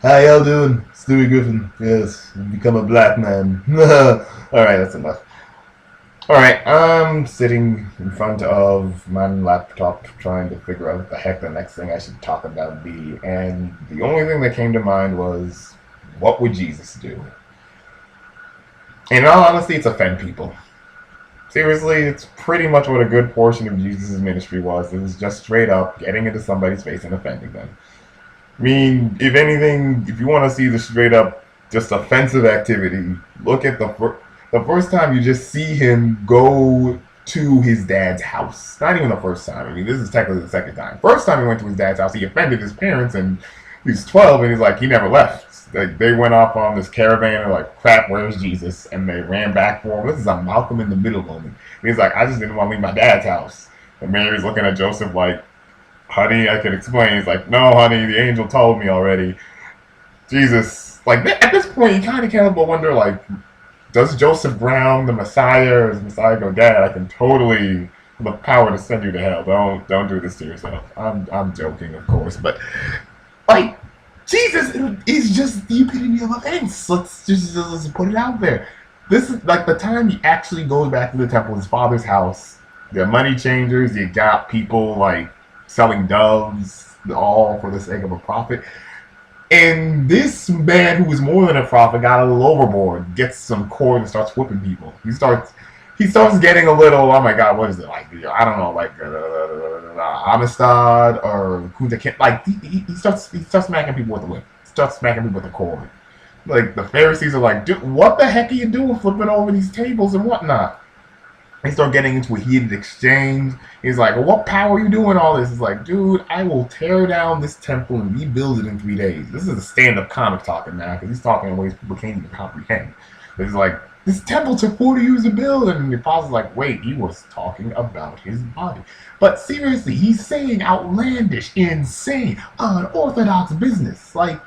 How y'all doing? Stewie Griffin. Yes, become a black man. Alright, that's enough. Alright, I'm sitting in front of my laptop trying to figure out what the heck the next thing I should talk about be, and the only thing that came to mind was, what would Jesus do? In all honesty, it's offend people. Seriously, it's pretty much what a good portion of Jesus' ministry was. It was just straight up getting into somebody's face and offending them. I mean, if anything, if you want to see the straight up just offensive activity, look at the first time you just see him go to his dad's house. Not even the first time. I mean, this is technically the second time. First time he went to his dad's house, he offended his parents, and he's 12, and he's like, he never left. Like, they went off on this caravan, and like, crap, where's Jesus? And they ran back for him. This is a Malcolm in the Middle moment. And he's like, I just didn't want to leave my dad's house. And Mary's looking at Joseph like, honey, I can explain. He's like, no, honey, the angel told me already. Jesus, like at this point, you kind of can't but wonder, like, does Joseph Brown, the Messiah, or is Messiah go, Dad, I can totally have the power to send you to hell. Don't do this to yourself. I'm joking, of course, but like Jesus is just the epitome of offense. Let's put it out there. This is like the time he actually goes back to the temple, his father's house. The money changers, you got people like selling doves, all for the sake of a profit. And this man, who is more than a prophet, got a little overboard, gets some cord and starts whipping people. He starts getting a little, oh my god, what is it like? I don't know, like Amistad or Kunta Kinte. Like he starts smacking people with the whip. He starts smacking people with the cord. Like the Pharisees are like, dude, what the heck are you doing, flipping over these tables and whatnot? They start getting into a heated exchange. He's like, well, what power are you doing all this? It's like, dude, I will tear down this temple and rebuild it in 3 days. This is a stand-up comic talking now, because he's talking in ways people can't even comprehend. But he's like, this temple took 40 years to build, and the apostle's like, wait, he was talking about his body. But seriously, he's saying outlandish, insane, unorthodox business. Like,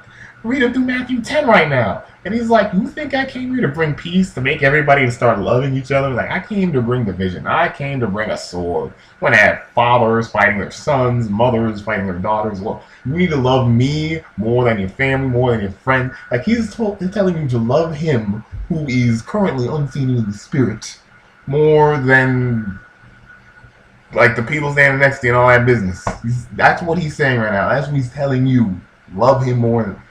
read it through Matthew 10 right now. And he's like, you think I came here to bring peace, to make everybody to start loving each other? Like, I came to bring division. I came to bring a sword. When I have fathers fighting their sons, mothers fighting their daughters. Well, you need to love me more than your family, more than your friend. Like, he's telling you to love him who is currently unseen in the spirit more than like the people standing next to you and all that business. That's what he's saying right now. That's what he's telling you. Love him more than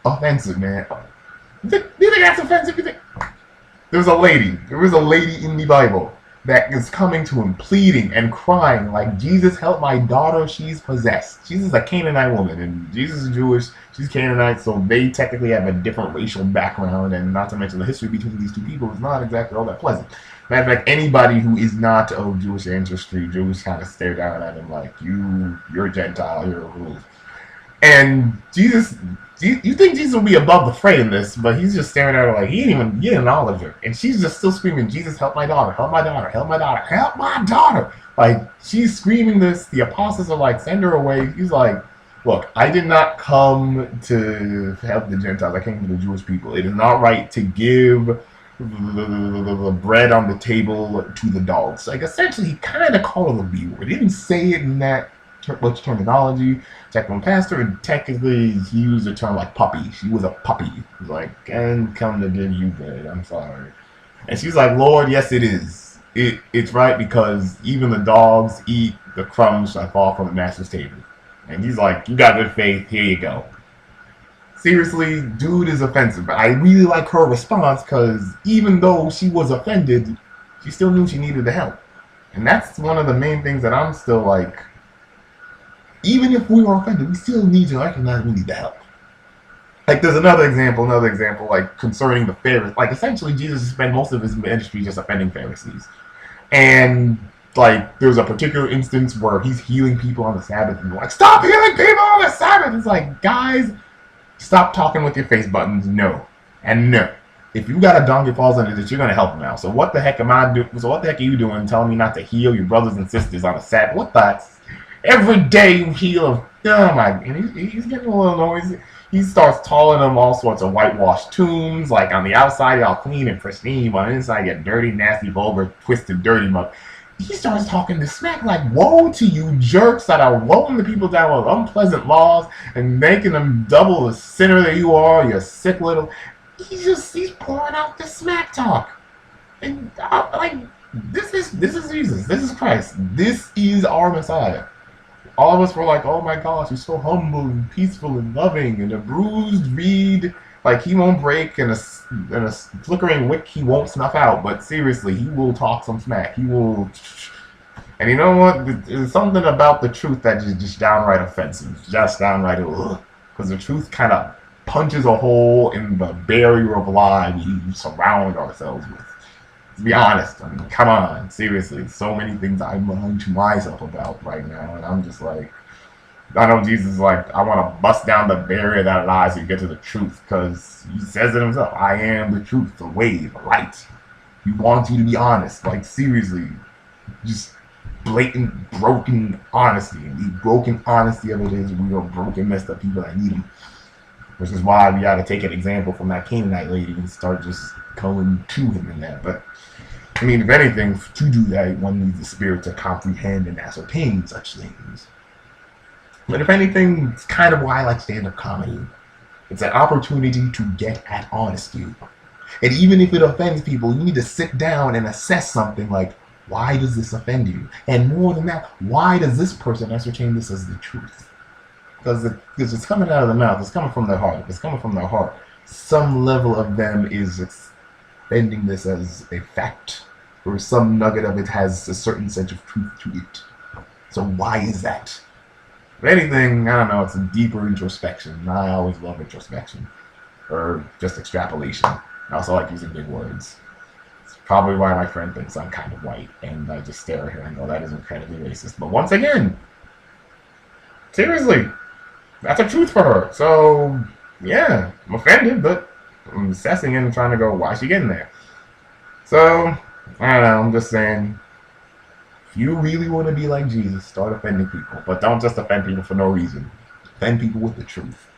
offensive, man. Do you think that's offensive? There was a lady in the Bible that is coming to him, pleading and crying, like, Jesus, help my daughter, she's possessed. Jesus is a Canaanite woman, and Jesus is Jewish, she's Canaanite, so they technically have a different racial background, and not to mention the history between these two people is not exactly all that pleasant. Matter of fact, anybody who is not of Jewish ancestry, Jews kind of stare down at him like, you're a Gentile, you're a roof. And Jesus, you think Jesus will be above the fray in this, but he's just staring at her like he didn't acknowledge her, and she's just still screaming, "Jesus, help my daughter! Help my daughter! Help my daughter! Help my daughter!" Like she's screaming this. The apostles are like, "Send her away." He's like, "Look, I did not come to help the Gentiles. I came to the Jewish people. It is not right to give the bread on the table to the dogs." Like essentially, he kind of called her the B word. He didn't say it in that much terminology. Technical pastor, and technically he used the term like puppy. She was a puppy. He's like, and come to give you bread. I'm sorry. And she's like, Lord, yes, it is. It's right because even the dogs eat the crumbs that fall from the master's table. And he's like, you got good faith. Here you go. Seriously, dude is offensive. But I really like her response because even though she was offended, she still knew she needed the help. And that's one of the main things that I'm still like, even if we were offended, we still need to recognize we need the help. Like there's another example, like concerning the Pharisees. Like essentially, Jesus spent most of his ministry just offending Pharisees, and like there's a particular instance where he's healing people on the Sabbath, and like, stop healing people on the Sabbath. It's like, guys, stop talking with your face buttons. No, and no. If you got a donkey falls under this, you're gonna help him out. So what the heck am I doing? So what the heck are you doing, telling me not to heal your brothers and sisters on the Sabbath? What the? Every day you heal. Oh my! And he's getting a little noisy. He starts calling them all sorts of whitewashed tombs. Like on the outside, y'all clean and pristine, but on the inside, you dirty, nasty, vulgar, twisted, dirty mug. he starts talking this smack like, woe to you jerks that are rolling the people down with unpleasant laws and making them double the sinner that you are, you sick little. He's pouring out the smack talk. And like, this is Jesus. This is Christ. This is our Messiah. All of us were like, oh my gosh, he's so humble and peaceful and loving, and a bruised reed, like he won't break, and a flickering wick he won't snuff out. But seriously, he will talk some smack. He will. And you know what? There's something about the truth that is just downright offensive. Just downright, because the truth kind of punches a hole in the barrier of lie we surround ourselves with. To be honest, I mean, come on, seriously, so many things I'm lying to myself about right now, and I'm just like, I know Jesus is like, I want to bust down the barrier that lies and get to the truth, because he says it himself, I am the truth, the way, the light. He wants you to be honest, like seriously, just blatant, broken honesty, and the broken honesty of it is we are broken, messed up people that need him, which is why we got to take an example from that Canaanite lady and start just going to him in that, but I mean, if anything, to do that, one needs the Spirit to comprehend and ascertain such things. But if anything, it's kind of why I like stand-up comedy. It's an opportunity to get at honesty. And even if it offends people, you need to sit down and assess something like, why does this offend you? And more than that, why does this person ascertain this as the truth? Because it's coming out of the mouth. It's coming from their heart. If it's coming from their heart, some level of them is extending this as a fact, or some nugget of it has a certain sense of truth to it. So why is that? If anything, I don't know, it's a deeper introspection. I always love introspection, or just extrapolation. I also like using big words. It's probably why my friend thinks I'm kind of white, and I just stare at her and go, that is incredibly racist. But once again, seriously, that's a truth for her. So, yeah, I'm offended, but I'm assessing it and trying to go, why is she getting there? So, I don't know, I'm just saying, if you really want to be like Jesus, start offending people. But don't just offend people for no reason. Offend people with the truth.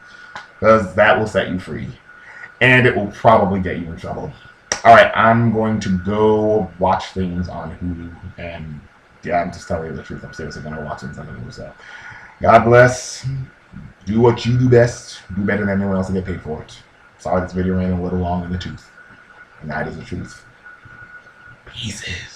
Because that will set you free. And it will probably get you in trouble. Alright, I'm going to go watch things on Hulu. And yeah, I'm just telling you the truth. I'm seriously going to watch things on Hulu. So, God bless. Do what you do best. Do better than anyone else and get paid for it. Sorry this video ran a little long in the tooth. And that is the truth. Pieces.